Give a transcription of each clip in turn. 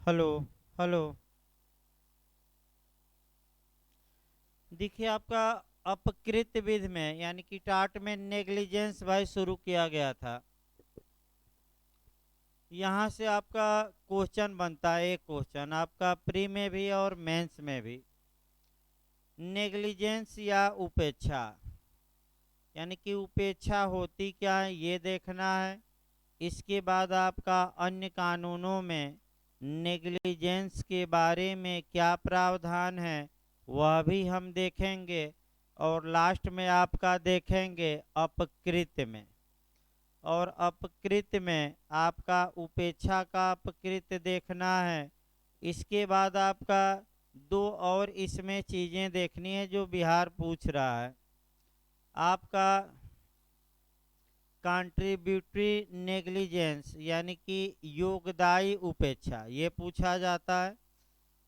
Hello. Hello. देखिए आपका अपकृत विधि में यानी कि टाट में नेग्लिजेंस भाई शुरू किया गया था। यहाँ से आपका क्वेश्चन बनता है, एक क्वेश्चन आपका प्री में भी और मेंस में भी। नेग्लिजेंस या उपेक्षा, यानी कि उपेक्षा होती क्या है ये देखना है। इसके बाद आपका अन्य कानूनों में नेग्लिजेंस के बारे में क्या प्रावधान है वह भी हम देखेंगे। और लास्ट में आपका देखेंगे अपकृत में। और अपकृत में आपका उपेक्षा का अपकृत देखना है। इसके बाद आपका दो और इसमें चीज़ें देखनी है जो बिहार पूछ रहा है। आपका कंट्रीब्यूटरी नेग्लिजेंस यानी कि योगदायी उपेक्षा ये पूछा जाता है।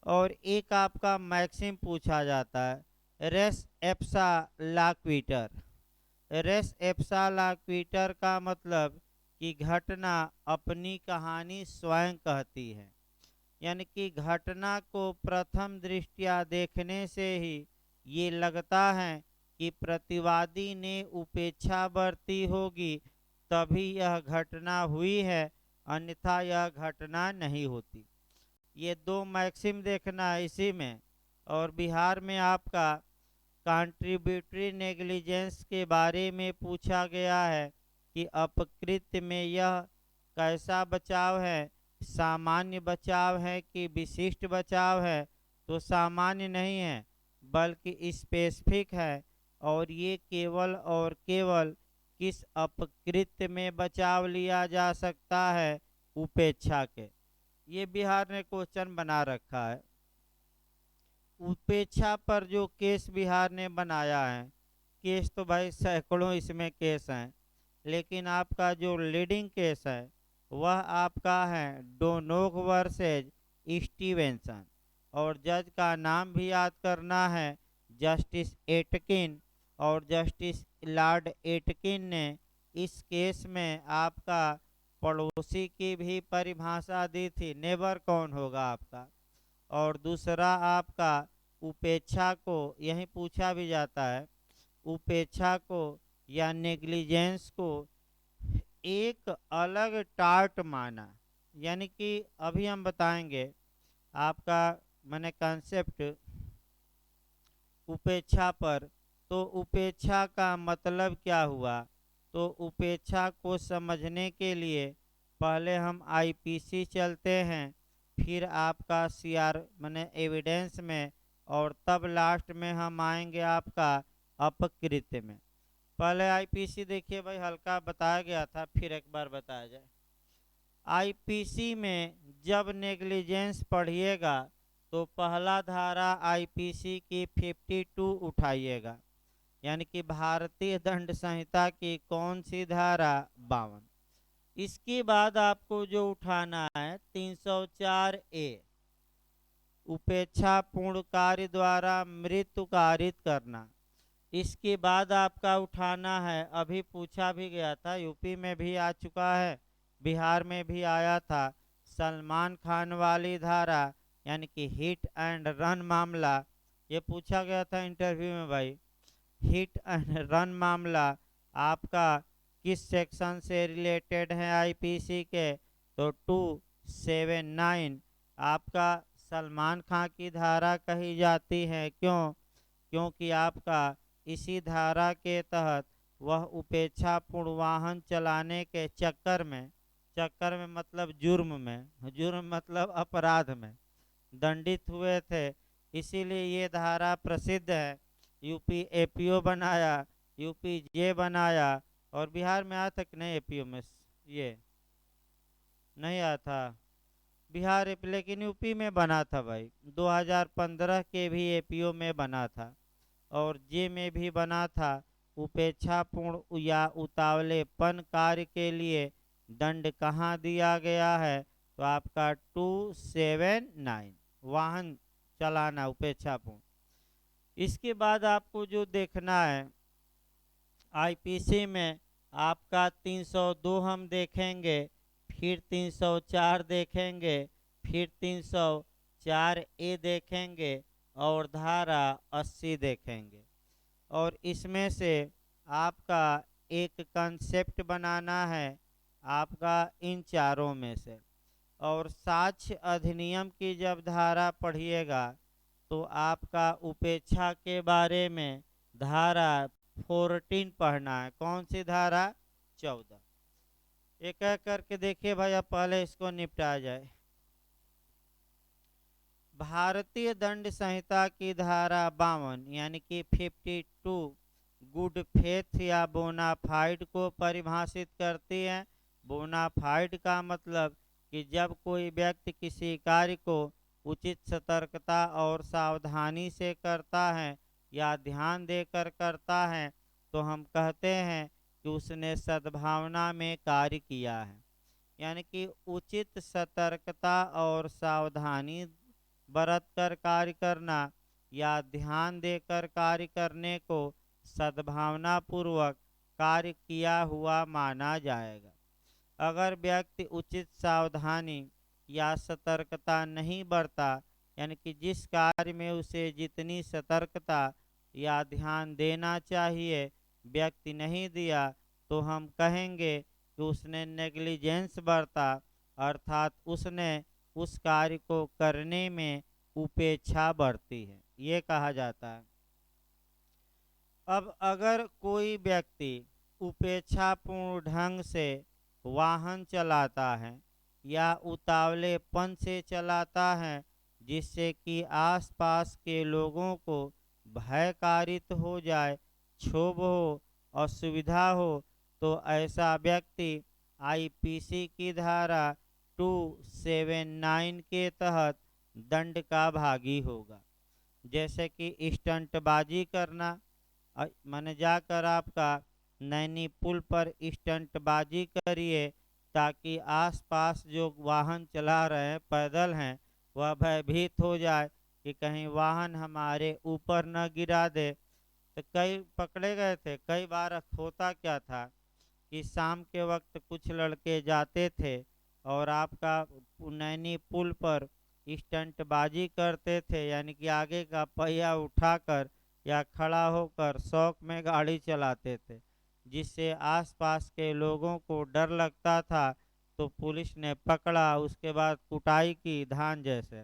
और एक आपका मैक्सिम पूछा जाता है, रेस एप्सा लाक्विटर। रेस एप्सा लाक्विटर का मतलब कि घटना अपनी कहानी स्वयं कहती है। यानी कि घटना को प्रथम दृष्टया देखने से ही ये लगता है कि प्रतिवादी ने उपेक्षा बरती होगी, तभी यह घटना हुई है, अन्यथा यह घटना नहीं होती। ये दो मैक्सिम देखना है इसी में। और बिहार में आपका कंट्रीब्यूटरी नेग्लिजेंस के बारे में पूछा गया है कि अपकृत में यह कैसा बचाव है, सामान्य बचाव है कि विशिष्ट बचाव है। तो सामान्य नहीं है बल्कि स्पेसिफिक है। और ये केवल और केवल किस अपकृत में बचाव लिया जा सकता है, उपेक्षा के। ये बिहार ने क्वेश्चन बना रखा है। उपेक्षा पर जो केस बिहार ने बनाया है, केस तो भाई सैकड़ों इसमें केस हैं, लेकिन आपका जो लीडिंग केस है वह आपका है डोनोग वर्सेज स्टीवेंसन। और जज का नाम भी याद करना है, जस्टिस एटकिन। और जस्टिस लॉर्ड एटकिन ने इस केस में आपका पड़ोसी की भी परिभाषा दी थी, नेबर कौन होगा आपका। और दूसरा आपका उपेक्षा को यही पूछा भी जाता है, उपेक्षा को या नेग्लिजेंस को एक अलग टार्ट माना। यानी कि अभी हम बताएंगे आपका मैंने कंसेप्ट उपेक्षा पर। तो उपेक्षा का मतलब क्या हुआ, तो उपेक्षा को समझने के लिए पहले हम आईपीसी चलते हैं, फिर आपका सीआर मैंने एविडेंस में, और तब लास्ट में हम आएंगे आपका अपकृत्य में। पहले आईपीसी देखिए भाई, हल्का बताया गया था, फिर एक बार बताया जाए। आईपीसी में जब नेग्लिजेंस पढ़िएगा तो पहला धारा आईपीसी की 52 उठाइएगा, यानी कि भारतीय दंड संहिता की कौन सी धारा, 52। इसके बाद आपको जो उठाना है 304 ए, उपेक्षा पूर्ण कार्य द्वारा मृत्यु कारित करना। इसके बाद आपका उठाना है, अभी पूछा भी गया था, यूपी में भी आ चुका है, बिहार में भी आया था, सलमान खान वाली धारा, यानी कि हिट एंड रन मामला। ये पूछा गया था इंटरव्यू में भाई, हिट एंड रन मामला आपका किस सेक्शन से रिलेटेड है आईपीसी के, तो 279 आपका सलमान खान की धारा कही जाती है। क्यों, क्योंकि आपका इसी धारा के तहत वह उपेक्षापूर्ण वाहन चलाने के चक्कर में मतलब जुर्म में, जुर्म मतलब अपराध में दंडित हुए थे। इसीलिए ये धारा प्रसिद्ध है। यूपी एपीओ बनाया, यूपी जे बनाया। और बिहार में आया था कि नहीं एपीओ में, ये नहीं आया था बिहार लेकिन यूपी में बना था भाई, 2015 के भी एपीओ में बना था, और जे में भी बना था। उपेक्षापूर्ण या उतावलेपन कार्य के लिए दंड कहाँ दिया गया है, तो आपका 279 वाहन चलाना उपेक्षापूर्ण। इसके बाद आपको जो देखना है आईपीसी में, आपका 302 हम देखेंगे, फिर 304 देखेंगे, फिर 304A देखेंगे और धारा 80 देखेंगे। और इसमें से आपका एक कंसेप्ट बनाना है आपका इन चारों में से। और साक्ष्य अधिनियम की जब धारा पढ़िएगा तो आपका उपेक्षा के बारे में धारा 14 पढ़ना है। कौन सी धारा? 14। एक एक करके देखिए भैया, पहले इसको निपटा जाए। भारतीय दंड संहिता की धारा 52 यानी कि 52 गुड फेथ या बोनाफाइड को परिभाषित करती है। बोनाफाइड का मतलब कि जब कोई व्यक्ति किसी कार्य को उचित सतर्कता और सावधानी से करता है या ध्यान देकर करता है तो हम कहते हैं कि उसने सद्भावना में कार्य किया है। यानी कि उचित सतर्कता और सावधानी बरत कर कार्य करना या ध्यान देकर कार्य करने को सद्भावना पूर्वक कार्य किया हुआ माना जाएगा। अगर व्यक्ति उचित सावधानी या सतर्कता नहीं बरता, यानी कि जिस कार्य में उसे जितनी सतर्कता या ध्यान देना चाहिए व्यक्ति नहीं दिया, तो हम कहेंगे कि उसने नेग्लिजेंस बरता, अर्थात उसने उस कार्य को करने में उपेक्षा बरती है, ये कहा जाता है। अब अगर कोई व्यक्ति उपेक्षापूर्ण ढंग से वाहन चलाता है या उतावलेपन से चलाता है जिससे कि आसपास के लोगों को भयकारित हो जाए, क्षोभ हो, असुविधा हो, तो ऐसा व्यक्ति आईपीसी की धारा 279 के तहत दंड का भागी होगा। जैसे कि स्टंटबाजी करना, मैंने जाकर आपका नैनी पुल पर स्टंटबाजी करिए ताकि आसपास जो वाहन चला रहे हैं, पैदल हैं, वह भयभीत हो जाए कि कहीं वाहन हमारे ऊपर न गिरा दे। तो कई पकड़े गए थे। कई बार होता क्या था कि शाम के वक्त कुछ लड़के जाते थे और आपका नैनी पुल पर स्टंटबाजी करते थे, यानी कि आगे का पहिया उठाकर या खड़ा होकर शौक में गाड़ी चलाते थे, जिससे आसपास के लोगों को डर लगता था। तो पुलिस ने पकड़ा, उसके बाद कुटाई की धान जैसे।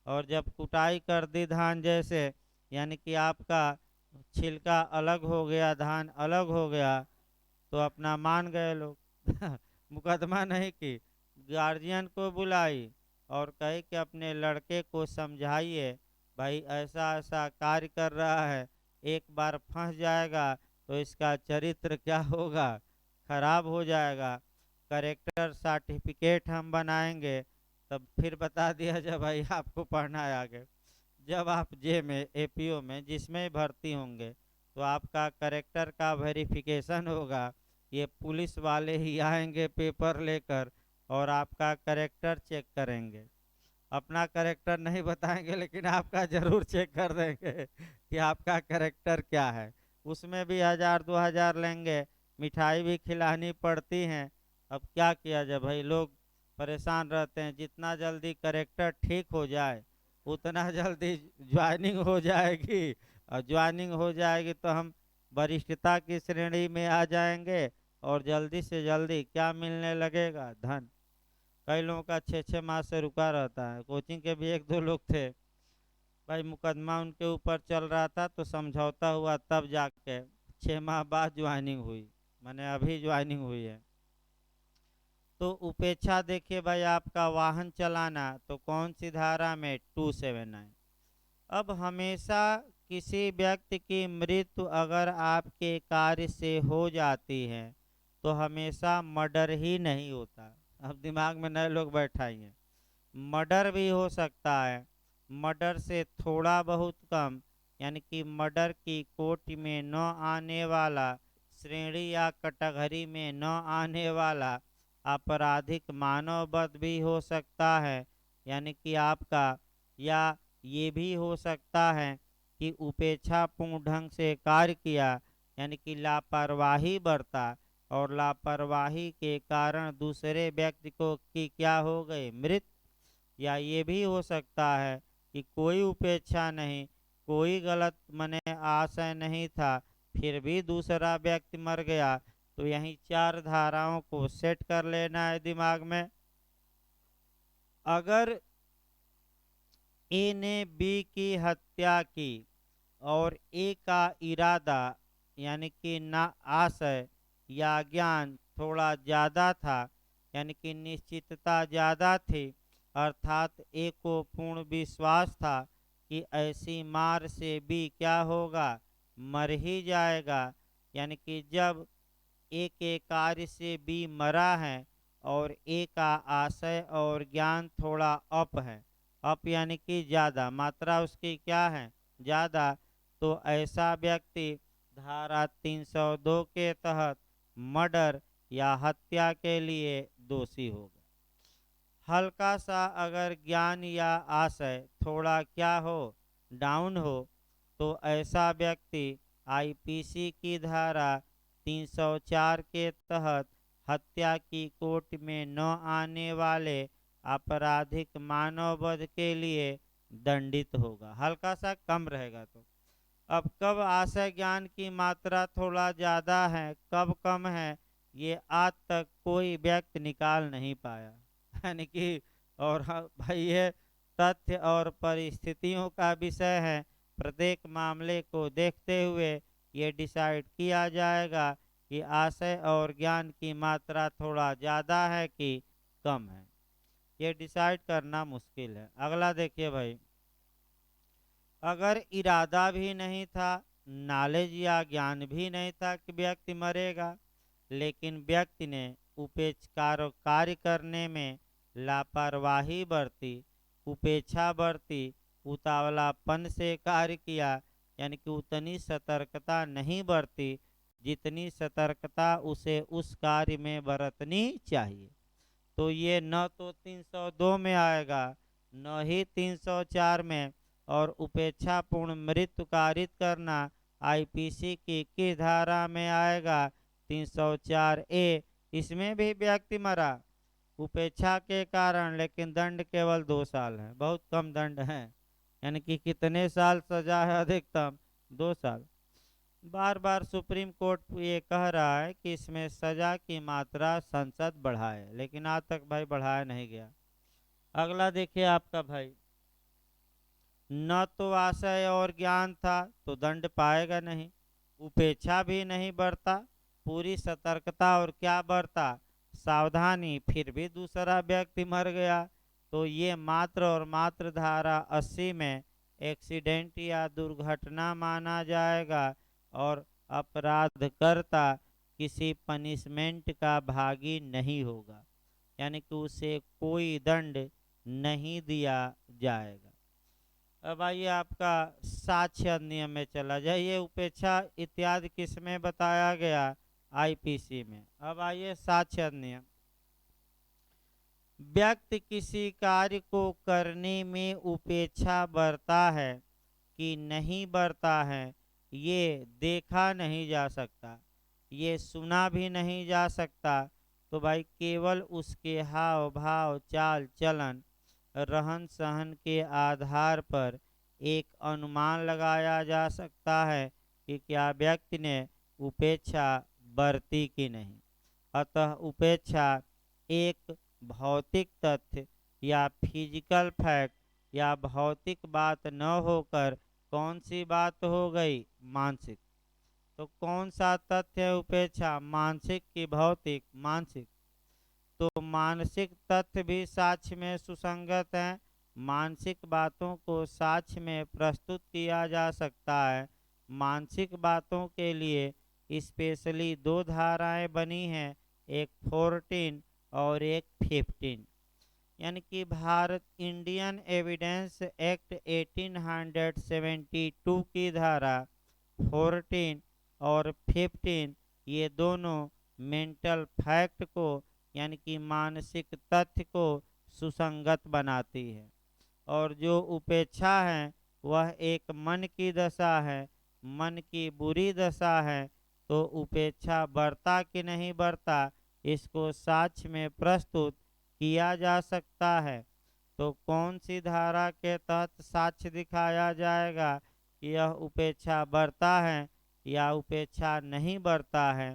और जब कुटाई कर दी धान जैसे, यानी कि आपका छिलका अलग हो गया, धान अलग हो गया, तो अपना मान गए लोग। मुकदमा नहीं की, गार्जियन को बुलाई और कहे कि अपने लड़के को समझाइए, भाई ऐसा ऐसा कार्य कर रहा है, एक बार फंस जाएगा तो इसका चरित्र क्या होगा, खराब हो जाएगा। करेक्टर सर्टिफिकेट हम बनाएंगे, तब फिर बता दिया जब भाई आपको पढ़ना है आगे। जब आप जे में एपीओ में जिसमें भर्ती होंगे तो आपका करेक्टर का वेरिफिकेशन होगा। ये पुलिस वाले ही आएंगे पेपर लेकर और आपका करेक्टर चेक करेंगे। अपना करेक्टर नहीं बताएंगे लेकिन आपका जरूर चेक कर देंगे कि आपका करेक्टर क्या है। उसमें भी 1000-2000 लेंगे, मिठाई भी खिलानी पड़ती हैं। अब क्या किया जाए भाई, लोग परेशान रहते हैं। जितना जल्दी करेक्टर ठीक हो जाए उतना जल्दी ज्वाइनिंग हो जाएगी, और ज्वाइनिंग हो जाएगी तो हम वरिष्ठता की श्रेणी में आ जाएंगे और जल्दी से जल्दी क्या मिलने लगेगा, धन। कई लोगों का 6-6 माह से रुका रहता है। कोचिंग के भी 1-2 लोग थे भाई, मुकदमा उनके ऊपर चल रहा था तो समझौता हुआ, तब जाके 6 माह बाद ज्वाइनिंग हुई, मैंने अभी ज्वाइनिंग हुई है। तो उपेक्षा देखिए भाई, आपका वाहन चलाना तो कौन सी धारा में? 279। अब हमेशा किसी व्यक्ति की मृत्यु अगर आपके कार्य से हो जाती है तो हमेशा मर्डर ही नहीं होता। अब दिमाग में नए लोग बैठाइए, मर्डर भी हो सकता है। मर्डर से थोड़ा बहुत कम, यानी कि मर्डर की कोटि में न आने वाला, श्रेणी या कैटेगरी में न आने वाला आपराधिक मानववध भी हो सकता है। यानी कि आपका, या ये भी हो सकता है कि उपेक्षापूर्ण ढंग से कार्य किया, यानी कि लापरवाही बरता और लापरवाही के कारण दूसरे व्यक्ति को की क्या हो गई? मृत्यु। या ये भी हो सकता है कि कोई उपेक्षा नहीं, कोई गलत मने आशय नहीं था, फिर भी दूसरा व्यक्ति मर गया। तो यही चार धाराओं को सेट कर लेना है दिमाग में। अगर ए ने बी की हत्या की और ए का इरादा यानी कि ना आशय या ज्ञान थोड़ा ज़्यादा था, यानी कि निश्चितता ज़्यादा थी, अर्थात ए को पूर्ण विश्वास था कि ऐसी मार से बी क्या होगा, मर ही जाएगा। यानी कि जब ए के कार्य से बी मरा है और ए का आशय और ज्ञान थोड़ा अप है, अप यानी कि ज़्यादा, मात्रा उसकी क्या है, ज़्यादा, तो ऐसा व्यक्ति धारा 302 के तहत मर्डर या हत्या के लिए दोषी होगा। हल्का सा अगर ज्ञान या आशय थोड़ा क्या हो, डाउन हो, तो ऐसा व्यक्ति आईपीसी की धारा 304 के तहत हत्या की कोर्ट में न आने वाले आपराधिक मानववध के लिए दंडित होगा। हल्का सा कम रहेगा तो। अब कब आशय ज्ञान की मात्रा थोड़ा ज़्यादा है, कब कम है, ये आज तक कोई व्यक्ति निकाल नहीं पाया। यानी कि और भाई ये तथ्य और परिस्थितियों का विषय है। प्रत्येक मामले को देखते हुए ये डिसाइड किया जाएगा कि आशय और ज्ञान की मात्रा थोड़ा ज़्यादा है कि कम है। ये डिसाइड करना मुश्किल है। अगला देखिए भाई, अगर इरादा भी नहीं था, नॉलेज या ज्ञान भी नहीं था कि व्यक्ति मरेगा, लेकिन व्यक्ति ने उपेक्षाकार कार्य करने में लापरवाही बरती, उपेक्षा बरती, उतावलापन से कार्य किया, यानी कि उतनी सतर्कता नहीं बरती जितनी सतर्कता उसे उस कार्य में बरतनी चाहिए, तो ये न तो 302 में आएगा, न ही 304 में। और उपेक्षापूर्ण मृत्यु कारित करना आईपीसी की किस धारा में आएगा, 304 ए। इसमें भी व्यक्ति मरा उपेक्षा के कारण, लेकिन दंड केवल 2 साल है, बहुत कम दंड है। यानी कि कितने साल सजा है, अधिकतम 2 साल। बार बार सुप्रीम कोर्ट ये कह रहा है कि इसमें सजा की मात्रा संसद बढ़ाए, लेकिन आज तक भाई बढ़ाया नहीं गया। अगला देखिए आपका भाई, न तो आशय और ज्ञान था तो दंड पाएगा नहीं, उपेक्षा भी नहीं बरता, पूरी सतर्कता और क्या बरता, सावधानी, फिर भी दूसरा व्यक्ति मर गया, तो ये मात्र और मात्र धारा 80 में एक्सीडेंट या दुर्घटना माना जाएगा और अपराधकर्ता किसी पनिशमेंट का भागी नहीं होगा, यानी कि उसे कोई दंड नहीं दिया जाएगा। अब आइए आपका साक्ष्य अधिनियम में चला जाइए। उपेक्षा इत्यादि किस में बताया गया, आईपीसी में। अब आइए साक्ष्य अधिनियम। व्यक्ति किसी कार्य को करने में उपेक्षा बरता है कि नहीं बरता है, ये देखा नहीं जा सकता, ये सुना भी नहीं जा सकता, तो भाई केवल उसके हाव भाव, चाल चलन, रहन सहन के आधार पर एक अनुमान लगाया जा सकता है कि क्या व्यक्ति ने उपेक्षा बरती कि नहीं। अतः उपेक्षा एक भौतिक तथ्य या फिजिकल फैक्ट या भौतिक बात न होकर कौन सी बात हो गई, मानसिक। तो कौन सा तथ्य है उपेक्षा, मानसिक की भौतिक, मानसिक। तो मानसिक तथ्य भी साक्ष्य में सुसंगत हैं। मानसिक बातों को साक्ष्य में प्रस्तुत किया जा सकता है। मानसिक बातों के लिए स्पेशली 2 धाराएं बनी हैं, एक 14 और एक 15। यानी कि भारत इंडियन एविडेंस एक्ट 1872 की धारा 14 और 15, ये दोनों मेंटल फैक्ट को यानी कि मानसिक तथ्य को सुसंगत बनाती है। और जो उपेक्षा है वह एक मन की दशा है, मन की बुरी दशा है। तो उपेक्षा बरता कि नहीं बरता, इसको साक्ष्य में प्रस्तुत किया जा सकता है। तो कौन सी धारा के तहत साक्ष्य दिखाया जाएगा कि यह उपेक्षा बरता है या उपेक्षा नहीं बरता है?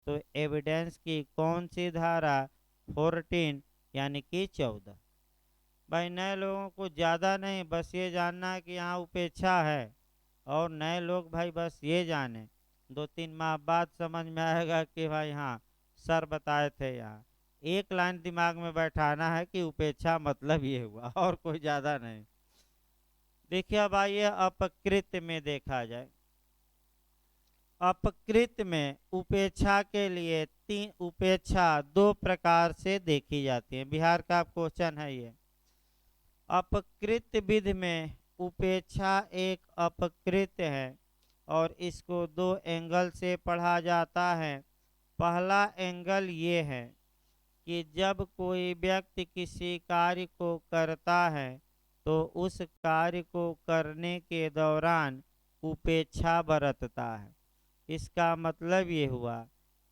तो एविडेंस की कौन सी धारा? 14 यानी कि 14। भाई नए लोगों को ज़्यादा नहीं, बस ये जानना है कि यहाँ उपेक्षा है, और नए लोग भाई बस ये जाने, 2-3 माह बाद समझ में आएगा कि भाई हाँ सर बताए थे। यहाँ एक लाइन दिमाग में बैठाना है कि उपेक्षा मतलब ये हुआ, और कोई ज़्यादा नहीं। देखिए अब आइए अपकृत में देखा जाए। अपकृत में उपेक्षा के लिए तीन उपेक्षा दो प्रकार से देखी जाती है। बिहार का क्वेश्चन है ये। अपकृत विधि में उपेक्षा एक अपकृत है और इसको दो एंगल से पढ़ा जाता है। पहला एंगल ये है कि जब कोई व्यक्ति किसी कार्य को करता है तो उस कार्य को करने के दौरान उपेक्षा बरतता है। इसका मतलब ये हुआ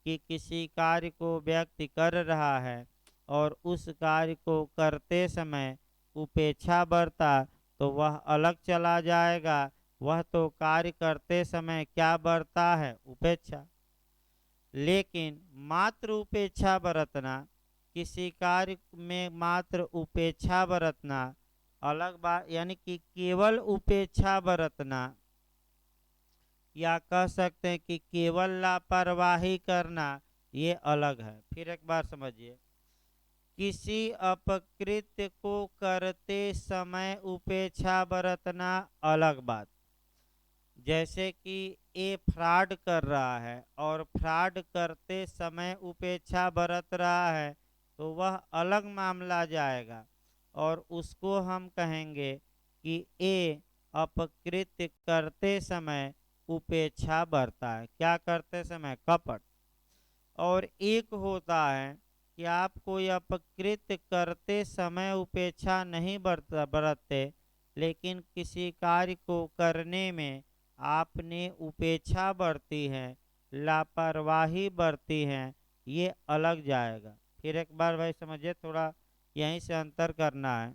कि किसी कार्य को व्यक्ति कर रहा है और उस कार्य को करते समय उपेक्षा बरता तो वह अलग चला जाएगा। वह तो कार्य करते समय क्या बरता है? उपेक्षा। लेकिन मात्र उपेक्षा बरतना, किसी कार्य में मात्र उपेक्षा बरतना अलग बात, यानी कि केवल उपेक्षा बरतना, या कह सकते हैं कि केवल लापरवाही करना, ये अलग है। फिर एक बार समझिए, किसी अपकृत्य को करते समय उपेक्षा बरतना अलग बात। जैसे कि ए फ्रॉड कर रहा है और फ्रॉड करते समय उपेक्षा बरत रहा है तो वह अलग मामला जाएगा, और उसको हम कहेंगे कि ए अपकृत्य करते समय उपेक्षा बरता है। क्या करते समय? कपट। और एक होता है कि आप कोई अपकृत्य करते समय उपेक्षा नहीं बरतते, लेकिन किसी कार्य को करने में आपने उपेक्षा बरती है, लापरवाही बरती है, ये अलग जाएगा। फिर एक बार भाई समझिए, थोड़ा यहीं से अंतर करना है।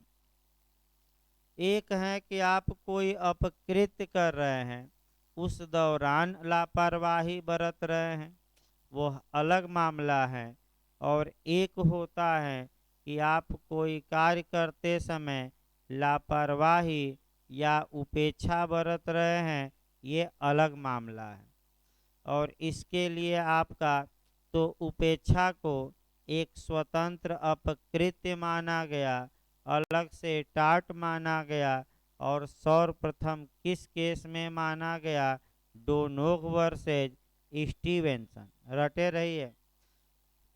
एक है कि आप कोई अपकृत्य कर रहे हैं, उस दौरान लापरवाही बरत रहे हैं, वो अलग मामला है। और एक होता है कि आप कोई कार्य करते समय लापरवाही या उपेक्षा बरत रहे हैं, ये अलग मामला है। और इसके लिए आपका तो उपेक्षा को एक स्वतंत्र अपकृत्य माना गया, अलग से टाट माना गया। और सर्वप्रथम किस केस में माना गया? Donoghue versus Stevenson. रटे रहिए।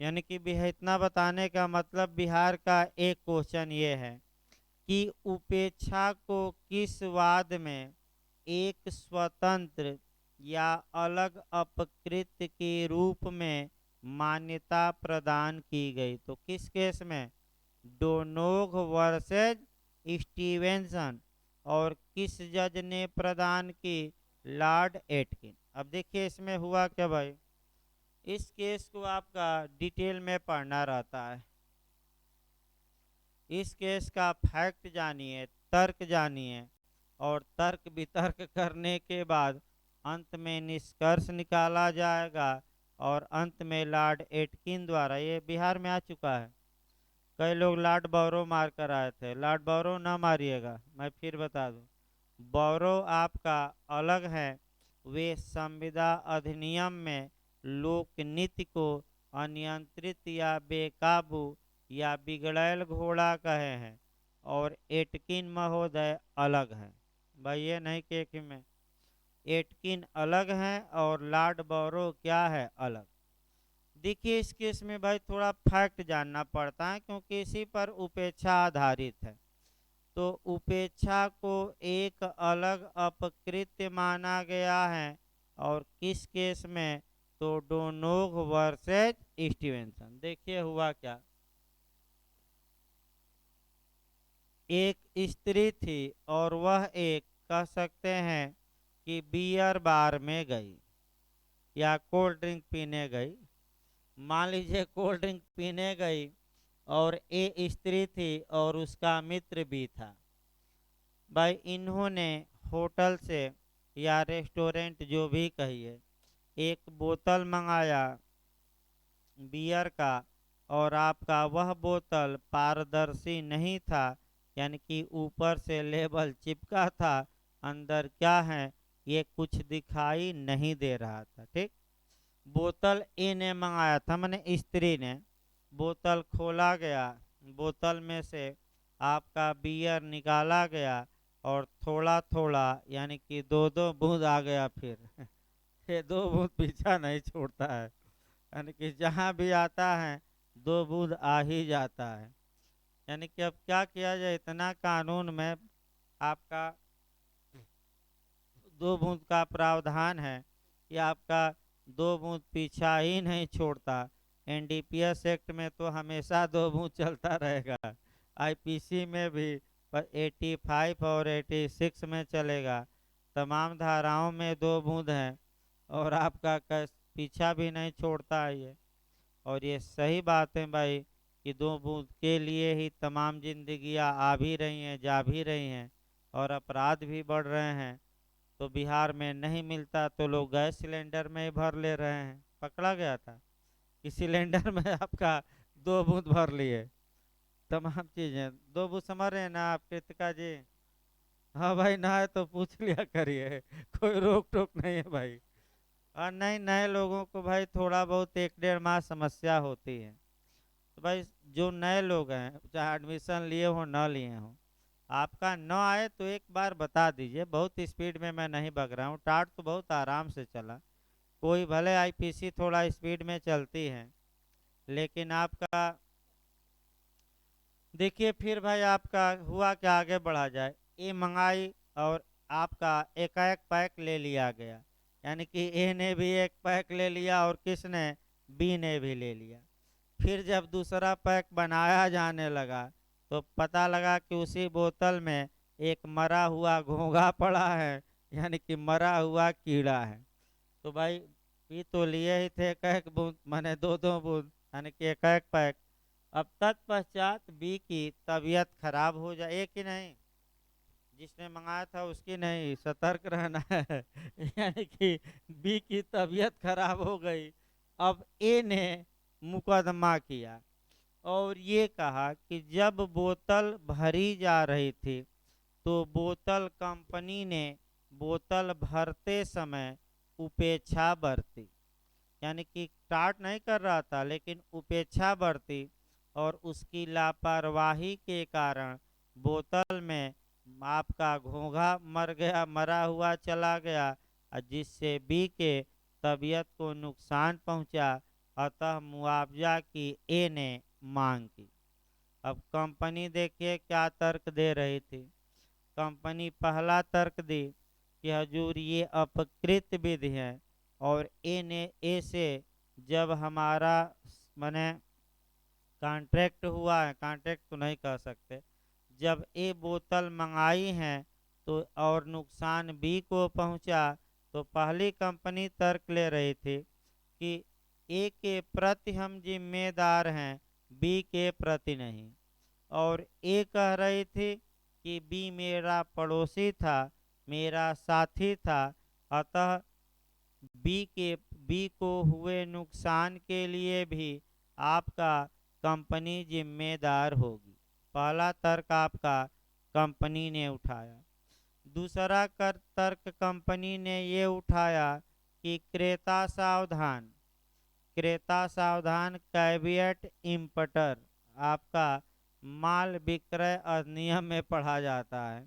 यानी कि इतना बताने का मतलब बिहार का एक क्वेश्चन ये है कि उपेक्षा को किस वाद में एक स्वतंत्र या अलग अपकृत्य के रूप में मान्यता प्रदान की गई? तो किस केस में? Donoghue versus Stevenson. और किस जज ने प्रदान की? Lord Atkin. अब देखिए इसमें हुआ क्या भाई, इस केस को आपका डिटेल में पढ़ना रहता है। इस केस का फैक्ट जानिए, तर्क जानिए, और तर्क वितर्क करने के बाद अंत में निष्कर्ष निकाला जाएगा। और अंत में लॉर्ड एटकिन द्वारा, ये बिहार में आ चुका है, कई लोग लॉर्ड बोरो मार कर आए थे, लॉर्ड बोरो ना मारिएगा, मैं फिर बता दूं, बोरो आपका अलग है। वे संविदा अधिनियम में लोक नीति को अनियंत्रित या बेकाबू या बिगड़ैल घोड़ा कहे हैं, और एटकिन महोदय अलग है। भाई ये नहीं कि में एटकिन अलग है और लॉर्ड बोरो क्या है? अलग। देखिए इस केस में भाई थोड़ा फैक्ट जानना पड़ता है, क्योंकि इसी पर उपेक्षा आधारित है। तो उपेक्षा को एक अलग अपकृत्य माना गया है, और किस केस में? तो डोनोग वर्सेज स्टीवेंसन। देखिए हुआ क्या, एक स्त्री थी और वह एक, कह सकते हैं कि बियर बार में गई या कोल्ड ड्रिंक पीने गई। मान लीजिए कोल्ड ड्रिंक पीने गई और ए स्त्री थी और उसका मित्र भी था। भाई इन्होंने होटल से या रेस्टोरेंट जो भी कहिए एक बोतल मंगाया बियर का, और आपका वह बोतल पारदर्शी नहीं था, यानी कि ऊपर से लेबल चिपका था, अंदर क्या है ये कुछ दिखाई नहीं दे रहा था। ठीक, बोतल ए ने मंगाया था, मैंने स्त्री ने। बोतल खोला गया, बोतल में से आपका बियर निकाला गया, और थोड़ा थोड़ा यानी कि दो दो बूंद आ गया फिर ये दो बूंद पीछा नहीं छोड़ता है, यानी कि जहाँ भी आता है दो बूंद आ ही जाता है। यानी कि अब क्या किया जाए, इतना कानून में आपका दो बूंद का प्रावधान है कि आपका दो बूंद पीछा ही नहीं छोड़ता। एनडीपीएस एक्ट में तो हमेशा दो बूंद चलता रहेगा, आईपीसी में भी 85 और 86 में चलेगा, तमाम धाराओं में दो बूंद हैं, और आपका पीछा भी नहीं छोड़ता है ये। और ये सही बात है भाई कि दो बूंद के लिए ही तमाम जिंदगियां आ भी रही हैं, जा भी रही हैं, और अपराध भी बढ़ रहे हैं। तो बिहार में नहीं मिलता तो लोग गैस सिलेंडर में ही भर ले रहे हैं। पकड़ा गया था कि सिलेंडर में आपका दो बूंद भर लिए, तमाम चीजें दो बूंद समझ रहे हैं ना आप कृतिका जी? हाँ भाई, ना है तो पूछ लिया करिए कोई रोक टोक नहीं है भाई। और नहीं, नए लोगों को भाई थोड़ा बहुत एक डेढ़ माह समस्या होती है। तो भाई जो नए लोग हैं, चाहे एडमिशन लिए हो ना लिए हो, आपका न आए तो एक बार बता दीजिए। बहुत स्पीड में मैं नहीं बग रहा हूँ, टाट तो बहुत आराम से चला। कोई भले आईपीसी थोड़ा स्पीड में चलती है, लेकिन आपका देखिए फिर भाई आपका हुआ क्या, आगे बढ़ा जाए। ए मंगाई और आपका एकाएक पैक ले लिया गया, यानी कि ए ने भी एक पैक ले लिया और किसने, बी ने भी ले लिया। फिर जब दूसरा पैक बनाया जाने लगा तो पता लगा कि उसी बोतल में एक मरा हुआ घोंघा पड़ा है, यानी कि मरा हुआ कीड़ा है। तो भाई पी तो लिए ही थे एक एक बूंद, मैंने दो दो बूंद, यानी कि एक एक पैक। अब तत्पश्चात बी की तबीयत खराब हो जाए, एक ही नहीं, जिसने मंगाया था उसकी नहीं, सतर्क रहना है यानी कि बी की तबीयत खराब हो गई। अब ए ने मुकदमा किया और ये कहा कि जब बोतल भरी जा रही थी तो बोतल कंपनी ने बोतल भरते समय उपेक्षा बरती, यानी कि स्टार्ट नहीं कर रहा था लेकिन उपेक्षा बरती, और उसकी लापरवाही के कारण बोतल में आपका घोंघा मर गया, मरा हुआ चला गया, और जिससे बी के तबीयत को नुकसान पहुंचा। अतः मुआवजा की ए ने मांग की। अब कंपनी देखिए क्या तर्क दे रही थी। कंपनी पहला तर्क दी कि हजूर ये अपकृत विधि है, और ए से जब हमारा माने कॉन्ट्रैक्ट हुआ है, कॉन्ट्रैक्ट तो नहीं कह सकते, जब ए बोतल मंगाई हैं तो और नुकसान बी को पहुंचा, तो पहली कंपनी तर्क ले रही थी कि ए के प्रति हम जिम्मेदार हैं, बी के प्रति नहीं। और ए कह रही थी कि बी मेरा पड़ोसी था, मेरा साथी था, अतः बी को हुए नुकसान के लिए भी आपका कंपनी जिम्मेदार होगी। पहला तर्क आपका कंपनी ने उठाया। दूसरा कर तर्क कंपनी ने ये उठाया कि क्रेता सावधान, क्रेता सावधान कैविएट इम्पटर आपका माल विक्रय अधिनियम में पढ़ा जाता है।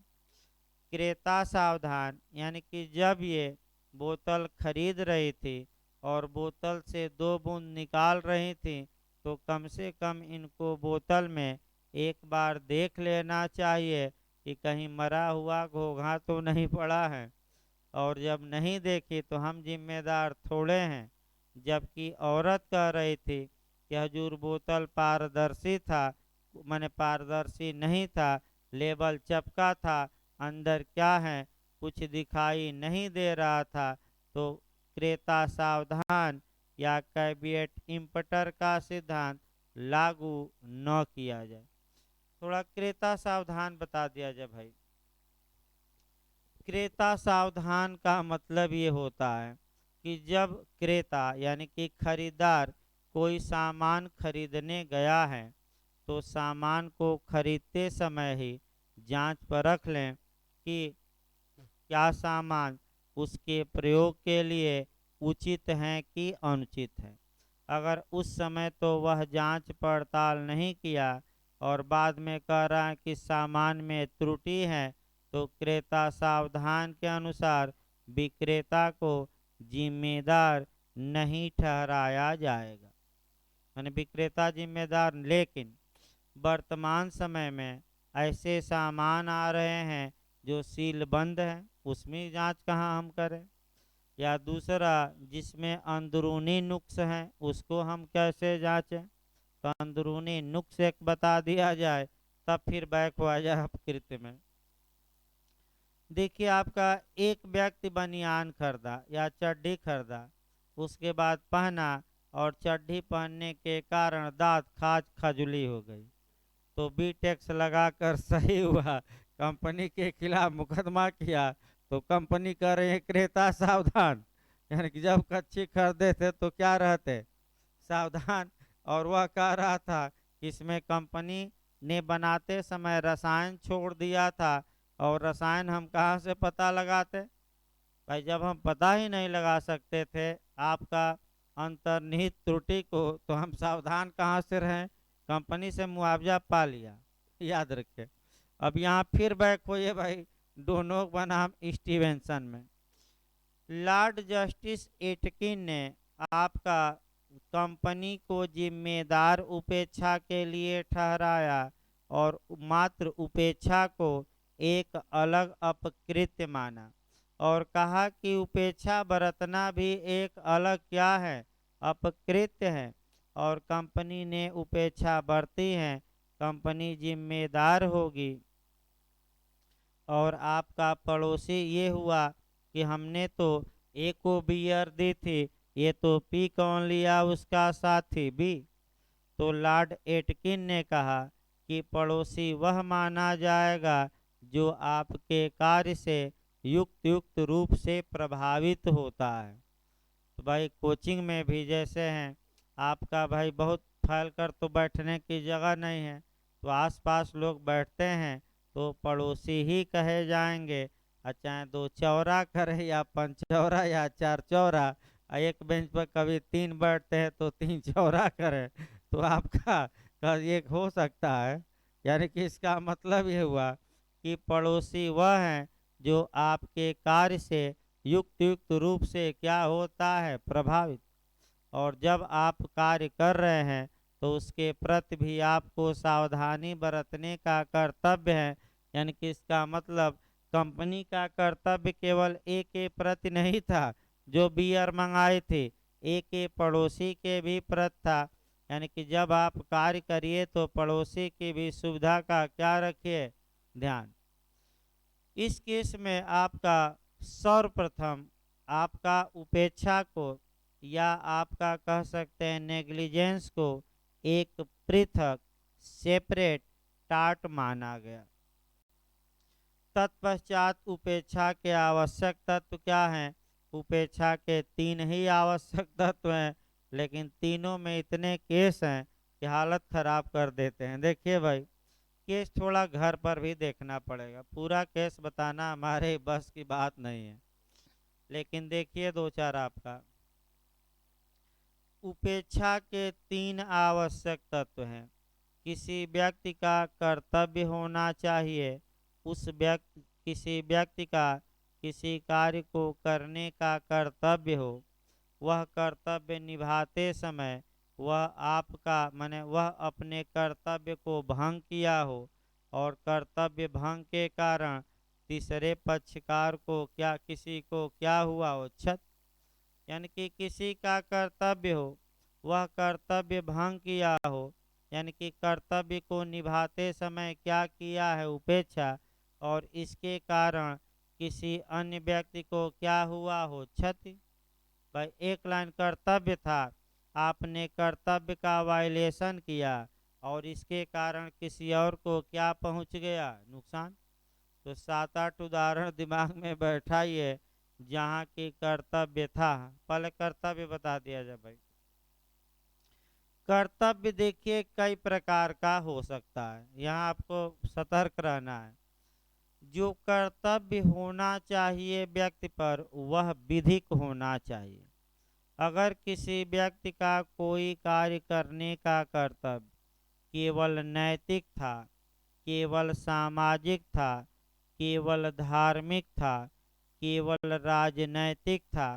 क्रेता सावधान यानी कि जब ये बोतल खरीद रही थी और बोतल से दो बूंद निकाल रही थी, तो कम से कम इनको बोतल में एक बार देख लेना चाहिए कि कहीं मरा हुआ घोंघा तो नहीं पड़ा है। और जब नहीं देखी तो हम जिम्मेदार थोड़े हैं। जबकि औरत कह रही थी कि हजूर बोतल पारदर्शी था, मैंने पारदर्शी नहीं था, लेबल चपका था, अंदर क्या है कुछ दिखाई नहीं दे रहा था। तो क्रेता सावधान या कैविएट इम्पटर का सिद्धांत लागू न किया जाए। थोड़ा क्रेता सावधान बता दिया जाए भाई। क्रेता सावधान का मतलब ये होता है कि जब क्रेता यानी कि खरीदार कोई सामान खरीदने गया है तो सामान को खरीदते समय ही जांच परख लें कि क्या सामान उसके प्रयोग के लिए उचित है कि अनुचित है। अगर उस समय तो वह जांच पड़ताल नहीं किया और बाद में कह रहा है कि सामान में त्रुटि है, तो क्रेता सावधान के अनुसार विक्रेता को जिम्मेदार नहीं ठहराया जाएगा, यानी विक्रेता जिम्मेदार। लेकिन वर्तमान समय में ऐसे सामान आ रहे हैं जो सील बंद है, उसमें जांच कहाँ हम करें? या दूसरा जिसमें अंदरूनी नुक्स हैं उसको हम कैसे जांचें? तो अंदरूनी नुक्स एक बता दिया जाए तब फिर बैक हुआ जाए अपकृत्य में। देखिए, आपका एक व्यक्ति बनियान खरीदा या चड्डी खरीदा, उसके बाद पहना और चड्डी पहनने के कारण दांत खाज खजुली हो गई, तो बी टैक्स लगाकर सही हुआ, कंपनी के खिलाफ मुकदमा किया, तो कंपनी कह रही है क्रेता सावधान, यानी कि जब कच्ची खरीदे थे तो क्या रहते? सावधान। और वह कह रहा था कि इसमें कंपनी ने बनाते समय रसायन छोड़ दिया था, और रसायन हम कहाँ से पता लगाते भाई? जब हम पता ही नहीं लगा सकते थे आपका अंतर्निहित त्रुटि को, तो हम सावधान कहाँ से रहें? कंपनी से मुआवजा पा लिया, याद रखे। अब यहाँ फिर बैक होइए भाई दोनों बनाम स्टीवेंसन में। लॉर्ड जस्टिस एटकिन ने आपका कंपनी को जिम्मेदार उपेक्षा के लिए ठहराया और मात्र उपेक्षा को एक अलग अपकृत्य माना, और कहा कि उपेक्षा बरतना भी एक अलग क्या है? अपकृत्य है, और कंपनी ने उपेक्षा बरती है, कंपनी जिम्मेदार होगी। और आपका पड़ोसी ये हुआ कि हमने तो ए को बियर दी थी, ये तो पी कौन लिया? उसका साथी बी। तो लॉर्ड एटकिन ने कहा कि पड़ोसी वह माना जाएगा जो आपके कार्य से युक्त युक्त रूप से प्रभावित होता है। तो भाई कोचिंग में भी जैसे हैं आपका भाई बहुत फैल कर तो बैठने की जगह नहीं है, तो आसपास लोग बैठते हैं तो पड़ोसी ही कहे जाएंगे, चाहे दो चौरा करे या पंचौरा या चार चौरा, एक बेंच पर कभी तीन बैठते हैं तो तीन चौरा करे, तो आपका ये हो सकता है। यानी कि इसका मतलब ये हुआ कि पड़ोसी वह हैं जो आपके कार्य से युक्त युक्त रूप से क्या होता है? प्रभावित। और जब आप कार्य कर रहे हैं तो उसके प्रति भी आपको सावधानी बरतने का कर्तव्य है। यानी कि इसका मतलब कंपनी का कर्तव्य केवल ए के प्रति नहीं था जो बियर मंगाए थे, ए के पड़ोसी के भी प्रति था। यानी कि जब आप कार्य करिए तो पड़ोसी की भी सुविधा का क्या रखिए? ध्यान। इस केस में आपका सर्वप्रथम आपका उपेक्षा को या आपका कह सकते हैं नेग्लिजेंस को एक पृथक सेपरेट टार्ट माना गया। तत्पश्चात उपेक्षा के आवश्यक तत्व क्या हैं? उपेक्षा के तीन ही आवश्यक तत्व हैं, लेकिन तीनों में इतने केस हैं कि हालत खराब कर देते हैं। देखिए भाई, केस थोड़ा घर पर भी देखना पड़ेगा, पूरा केस बताना हमारे बस की बात नहीं है, लेकिन देखिए दो चार आपका। उपेक्षा के तीन आवश्यक तत्व हैं। किसी व्यक्ति का कर्तव्य होना चाहिए, उस व्यक्ति किसी व्यक्ति का किसी कार्य को करने का कर्तव्य हो, वह कर्तव्य निभाते समय वह आपका माने वह अपने कर्तव्य को भंग किया हो, और कर्तव्य भंग के कारण तीसरे पक्षकार को क्या किसी को क्या हुआ हो? क्षत। यानी कि किसी का कर्तव्य हो, वह कर्तव्य भंग किया हो, यानी कि कर्तव्य को निभाते समय क्या किया है? उपेक्षा, और इसके कारण किसी अन्य व्यक्ति को क्या हुआ हो? क्षति। भाई एक लाइन कर्तव्य था, आपने कर्तव्य का वायलेशन किया और इसके कारण किसी और को क्या पहुंच गया, नुकसान। तो 7-8 उदाहरण दिमाग में बैठाइए जहाँ की कर्तव्य था। पहले कर्तव्य बता दिया जाए भाई। कर्तव्य देखिए कई प्रकार का हो सकता है, यहाँ आपको सतर्क रहना है। जो कर्तव्य होना चाहिए व्यक्ति पर वह विधिक होना चाहिए। अगर किसी व्यक्ति का कोई कार्य करने का कर्तव्य केवल नैतिक था, केवल सामाजिक था, केवल धार्मिक था, केवल राजनैतिक था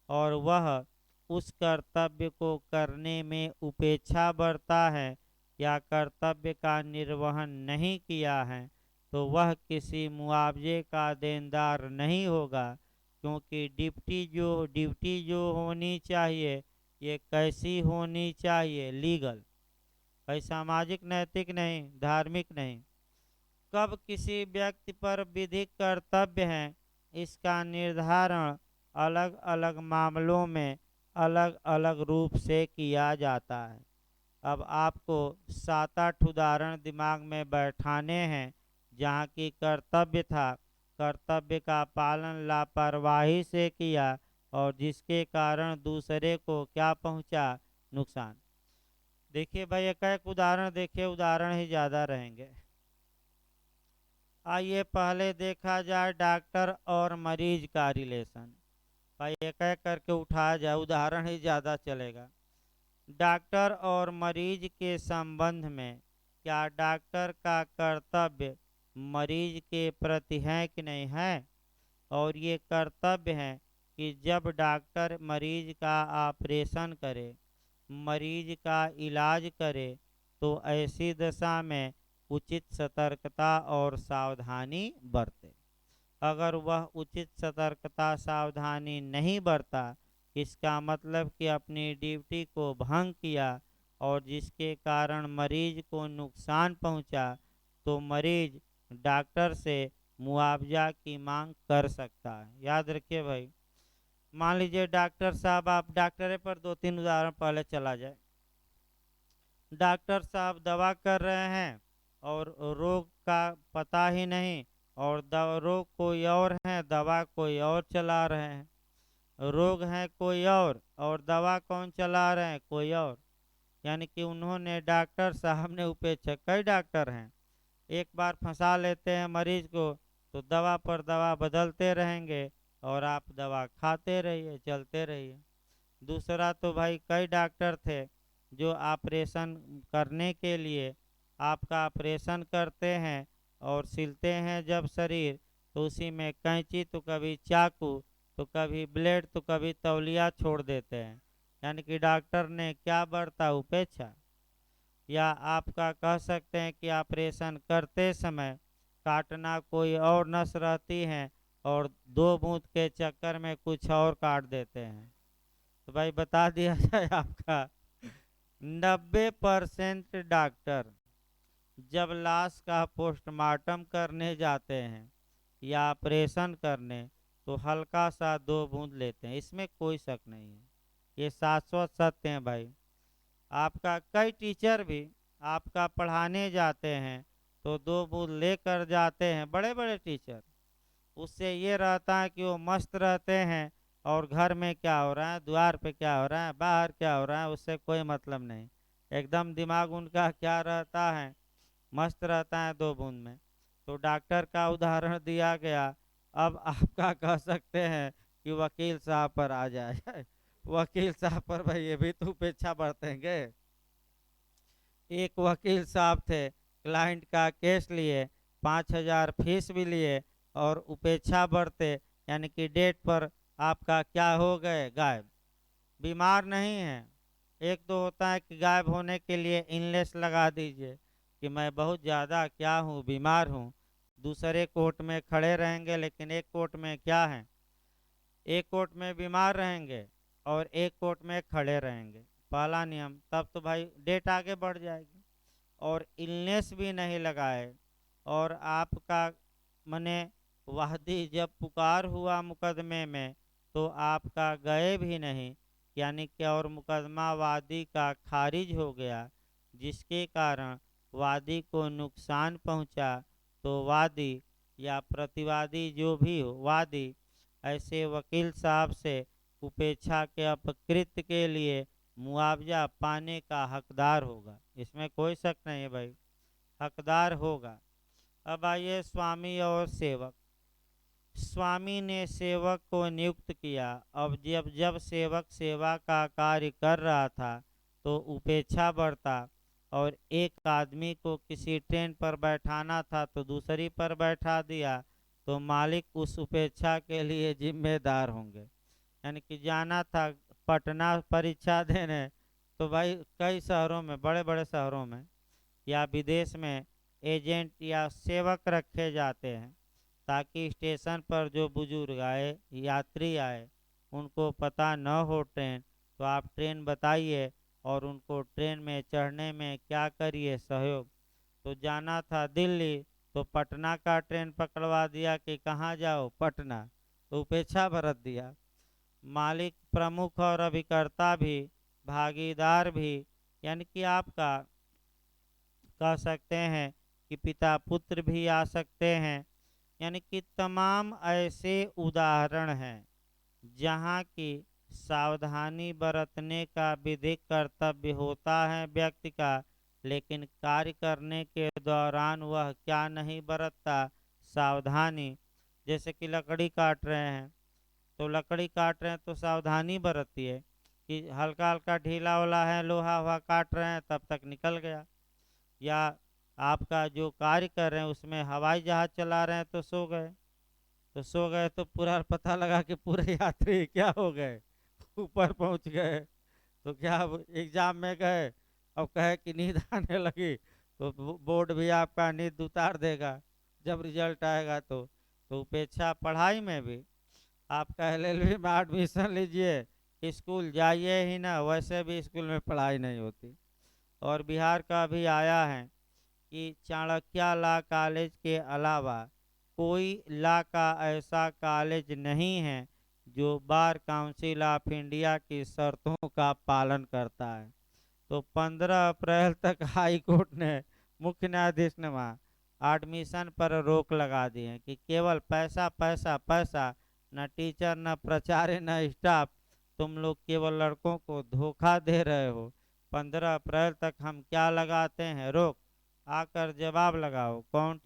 और वह उस कर्तव्य को करने में उपेक्षा बरता है या कर्तव्य का निर्वहन नहीं किया है, तो वह किसी मुआवजे का देनदार नहीं होगा। क्योंकि ड्यूटी जो होनी चाहिए ये कैसी होनी चाहिए, लीगल, भाई सामाजिक नैतिक नहीं, धार्मिक नहीं। कब किसी व्यक्ति पर विधिक कर्तव्य है इसका निर्धारण अलग अलग मामलों में अलग अलग रूप से किया जाता है। अब आपको 7-8 उदाहरण दिमाग में बैठाने हैं जहाँ की कर्तव्य था, कर्तव्य का पालन लापरवाही से किया और जिसके कारण दूसरे को क्या पहुँचा, नुकसान। देखिए भाई एक एक उदाहरण देखिए, उदाहरण ही ज़्यादा रहेंगे। आइए पहले देखा जाए डॉक्टर और मरीज का रिलेशन। भाई एक एक करके उठाया जाए, उदाहरण ही ज़्यादा चलेगा। डॉक्टर और मरीज के संबंध में क्या डॉक्टर का कर्तव्य मरीज के प्रति है कि नहीं है। और ये कर्तव्य है कि जब डॉक्टर मरीज का ऑपरेशन करे, मरीज का इलाज करे, तो ऐसी दशा में उचित सतर्कता और सावधानी बरते। अगर वह उचित सतर्कता सावधानी नहीं बरता, इसका मतलब कि अपनी ड्यूटी को भंग किया और जिसके कारण मरीज को नुकसान पहुंचा, तो मरीज डॉक्टर से मुआवजा की मांग कर सकता है। याद रखिए भाई। मान लीजिए डॉक्टर साहब, आप डॉक्टर पर 2-3 उदाहरण पहले चला जाए। डॉक्टर साहब दवा कर रहे हैं और रोग का पता ही नहीं, और रोग कोई और है, दवा कोई और चला रहे हैं। रोग है कोई और दवा कौन चला रहे हैं, कोई और। यानी कि उन्होंने, डॉक्टर साहब ने उपेक्षा, कई डॉक्टर हैं, एक बार फंसा लेते हैं मरीज को तो दवा पर दवा बदलते रहेंगे और आप दवा खाते रहिए, चलते रहिए। दूसरा तो भाई कई डॉक्टर थे जो ऑपरेशन करने के लिए आपका ऑपरेशन करते हैं और सिलते हैं जब शरीर, तो उसी में कैंची तो कभी चाकू तो कभी ब्लेड तो कभी तौलिया छोड़ देते हैं। यानी कि डॉक्टर ने क्या बरता, उपेक्षा। या आपका कह सकते हैं कि ऑपरेशन करते समय काटना कोई और नस रहती है और 2 बूंद के चक्कर में कुछ और काट देते हैं। तो भाई बता दिया जाए आपका 90% डॉक्टर जब लाश का पोस्टमार्टम करने जाते हैं या ऑपरेशन करने, तो हल्का सा 2 बूंद लेते हैं, इसमें कोई शक नहीं है, ये शाश्वत सत्य है भाई। आपका कई टीचर भी आपका पढ़ाने जाते हैं तो 2 बूंद लेकर जाते हैं, बड़े बड़े टीचर। उससे ये रहता है कि वो मस्त रहते हैं और घर में क्या हो रहा है, द्वार पे क्या हो रहा है, बाहर क्या हो रहा है, उससे कोई मतलब नहीं। एकदम दिमाग उनका क्या रहता है, मस्त रहता है 2 बूंद में। तो डॉक्टर का उदाहरण दिया गया। अब आपका कह सकते हैं कि वकील साहब पर आ जाए वकील साहब पर भाई ये भी तो उपेक्षा बरतेंगे। एक वकील साहब थे, क्लाइंट का केस लिए, 5,000 फीस भी लिए और उपेक्षा बरते, यानी कि डेट पर आपका क्या हो गए, गायब। बीमार नहीं है, एक तो होता है कि गायब होने के लिए इनलेस लगा दीजिए कि मैं बहुत ज़्यादा क्या हूँ, बीमार हूँ। दूसरे कोर्ट में खड़े रहेंगे, लेकिन एक कोर्ट में क्या है, एक कोर्ट में बीमार रहेंगे और एक कोर्ट में खड़े रहेंगे, पहला नियम। तब तो भाई डेट आगे बढ़ जाएगी। और इलनेस भी नहीं लगाए और आपका मने वादी जब पुकार हुआ मुकदमे में तो आपका गए भी नहीं, यानी कि और मुकदमा वादी का खारिज हो गया, जिसके कारण वादी को नुकसान पहुंचा, तो वादी या प्रतिवादी जो भी हो, वादी ऐसे वकील साहब से उपेक्षा के अपकृत्य के लिए मुआवजा पाने का हकदार होगा। इसमें कोई शक नहीं है भाई, हकदार होगा। अब आइए स्वामी और सेवक। स्वामी ने सेवक को नियुक्त किया। अब जब जब सेवक सेवा का कार्य कर रहा था तो उपेक्षा बढ़ता, और एक आदमी को किसी ट्रेन पर बैठाना था तो दूसरी पर बैठा दिया, तो मालिक उस उपेक्षा के लिए जिम्मेदार होंगे। यानी कि जाना था पटना परीक्षा देने, तो भाई कई शहरों में, बड़े बड़े शहरों में या विदेश में एजेंट या सेवक रखे जाते हैं, ताकि स्टेशन पर जो बुजुर्ग आए, यात्री आए, उनको पता न हो ट्रेन, तो आप ट्रेन बताइए और उनको ट्रेन में चढ़ने में क्या करिए सहयोग। तो जाना था दिल्ली, तो पटना का ट्रेन पकड़वा दिया कि कहाँ जाओ, पटना, तो उपेक्षा बरत दिया। मालिक, प्रमुख और अभिकर्ता भी, भागीदार भी, यानी कि आपका कह सकते हैं कि पिता पुत्र भी आ सकते हैं। यानी कि तमाम ऐसे उदाहरण हैं जहाँ की सावधानी बरतने का विधिक कर्तव्य होता है व्यक्ति का, लेकिन कार्य करने के दौरान वह क्या नहीं बरतता, सावधानी। जैसे कि लकड़ी काट रहे हैं, तो लकड़ी काट रहे हैं तो सावधानी बरतती है कि हल्का हल्का ढीला वाला है, लोहा वहा काट रहे हैं तब तक निकल गया। या आपका जो कार्य कर रहे हैं उसमें हवाई जहाज चला रहे हैं तो सो गए, तो सो गए तो पूरा पता लगा कि पूरे यात्री क्या हो गए, ऊपर पहुंच गए। तो क्या अब एग्जाम में गए, अब कहे कि नींद आने लगी, तो बोर्ड भी आपका नींद उतार देगा जब रिजल्ट आएगा। तो उपेक्षा पढ़ाई में भी, आपका एलएलबी में एडमिशन लीजिए, स्कूल जाइए ही ना, वैसे भी स्कूल में पढ़ाई नहीं होती। और बिहार का भी आया है कि चाणक्य लॉ कॉलेज के अलावा कोई लॉ का ऐसा कॉलेज नहीं है जो बार काउंसिल ऑफ इंडिया की शर्तों का पालन करता है। तो 15 अप्रैल तक हाई कोर्ट ने, मुख्य न्यायाधीश ने वहाँ एडमिशन पर रोक लगा दी है कि केवल पैसा पैसा पैसा, न टीचर न प्राचार्य न स्टाफ, तुम लोग केवल लड़कों को धोखा दे रहे हो। 15 अप्रैल तक हम क्या लगाते हैं रोक, आकर जवाब लगाओ, कौन